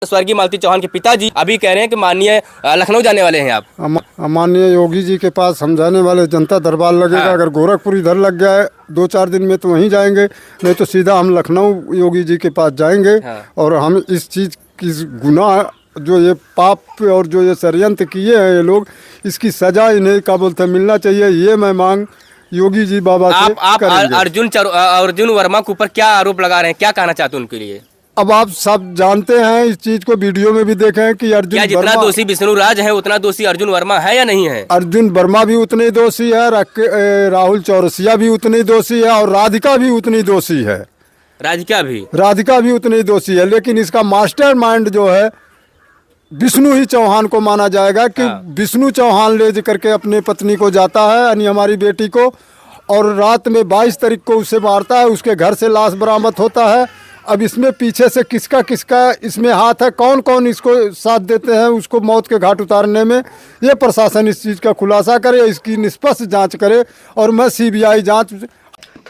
स्वर्गीय मालती चौहान के पिताजी अभी कह रहे हैं कि माननीय लखनऊ जाने वाले हैं आप। माननीय योगी जी के पास हम जाने वाले, जनता दरबार लगेगा। हाँ। अगर गोरखपुर इधर लग गया है 2-4 दिन में तो वहीं जाएंगे, नहीं तो सीधा हम लखनऊ योगी जी के पास जाएंगे। हाँ। और हम इस चीज़ की गुनाह, जो ये पाप और जो ये षड्यंत्र किए हैं ये लोग, इसकी सजा इन्हें क्या बोलते हैं मिलना चाहिए। ये मैं मांग योगी जी बाबा से आप करेंगे। अर्जुन वर्मा के ऊपर क्या आरोप लगा रहे हैं, क्या कहना चाहते हैं उनके लिए? अब आप सब जानते हैं इस चीज को, वीडियो में भी देखे हैं कि अर्जुन क्या जितना वर्मा, दोषी विष्णु राज है उतना दोषी अर्जुन वर्मा है या नहीं है? अर्जुन वर्मा भी उतने दोषी है, राहुल चौरसिया भी उतनी दोषी है, और राधिका भी उतनी दोषी है। राधिका भी उतनी दोषी है। लेकिन इसका मास्टर माइंड जो है विष्णु ही चौहान को माना जाएगा कि हाँ। विष्णु चौहान ले करके अपने पत्नी को जाता है, यानी हमारी बेटी को, और रात में 22 तारीख को उसे मारता है। उसके घर से लाश बरामद होता है। अब इसमें पीछे से किसका किसका इसमें हाथ है, कौन कौन इसको साथ देते हैं उसको मौत के घाट उतारने में, ये प्रशासन इस चीज़ का खुलासा करे, इसकी निष्पक्ष जांच करे। और मैं सीबीआई जांच।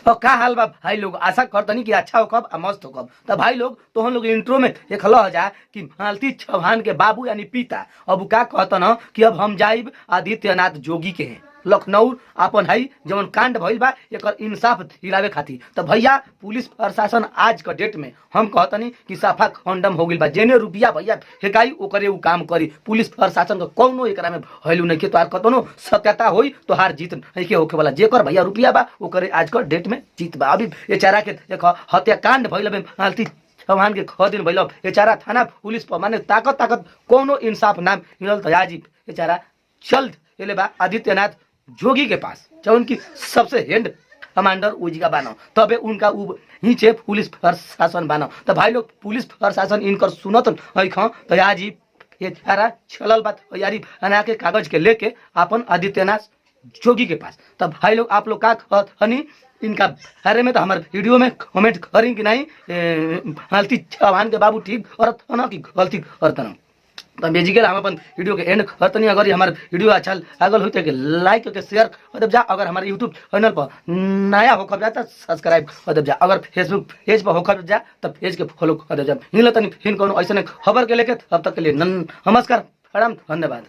तो का हाल बा भाई लोग, आशा करतनी कि अच्छा हो कब मस्त हो कब। तो भाई लोग तो हम लोग इंट्रो में एक हल हो जाए कि मालती चौहान के बाबू यानी पिता अब का कहतन कि अब हम जाइब आदित्यनाथ जोगी के हैं लखनऊ अपन है जवन कांड भइल बा एक इंसाफ दिलावे खातिर। तो भैया पुलिस प्रशासन आज का डेट में हम कहतनी कि साफा खंडम हो गई बा। जेने रुपया भैया फेकाई ओकरे उ काम करी। पुलिस प्रशासन का कौनो एकरा में भैलू नहीं के, तोहार कतनो सत्यता होई तो हार जीत नहीं के होके वाला। जेकर भैया रुपया बा ओकरे आज का डेट में जीत बा। अभी बेचारा के देखो हत्याकांड भइल बा, मालती चौहान के दिन भइल, बेचारा थाना पुलिस पर माने ताकत कोनो इंसाफ नाम मिलल तो आज बेचारा चल एले बा आदित्यनाथ जोगी के पास, जो उनकी सबसे हेड कमांडर उजी का बानो, तबे उनका नीचे पुलिस प्रशासन बानो। तो भाई लोग पुलिस प्रशासन इनकर सुनत है खा तो आज ये सारा चलल बात यारी बना के कागज के लेके अपन आदित्यनाथ जोगी के पास। तब भाई लोग आप लोग का हनी इनका बारे में तो हमारे वीडियो में कमेंट करें कि नहीं मालती चौहान के बाबू ठीक करत ना कि गलती करत। तो बेजिकल हम अपन वीडियो के एंड करतनी। अगर हमारे वीडियो अच्छा लागल हो तो लाइक करके शेयर कर देव जा। अगर हमारे यूट्यूब चैनल पर नया होकर जा तो सब्सक्राइब कर देव जा। अगर फेसबुक पेज पर होकर जा तो पेज के फॉलो कर देव जा। मिलत नहीं फिर कोनो ऐसे खबर के लेके, तब तक के लिए नमस्कार, प्रणाम, धन्यवाद।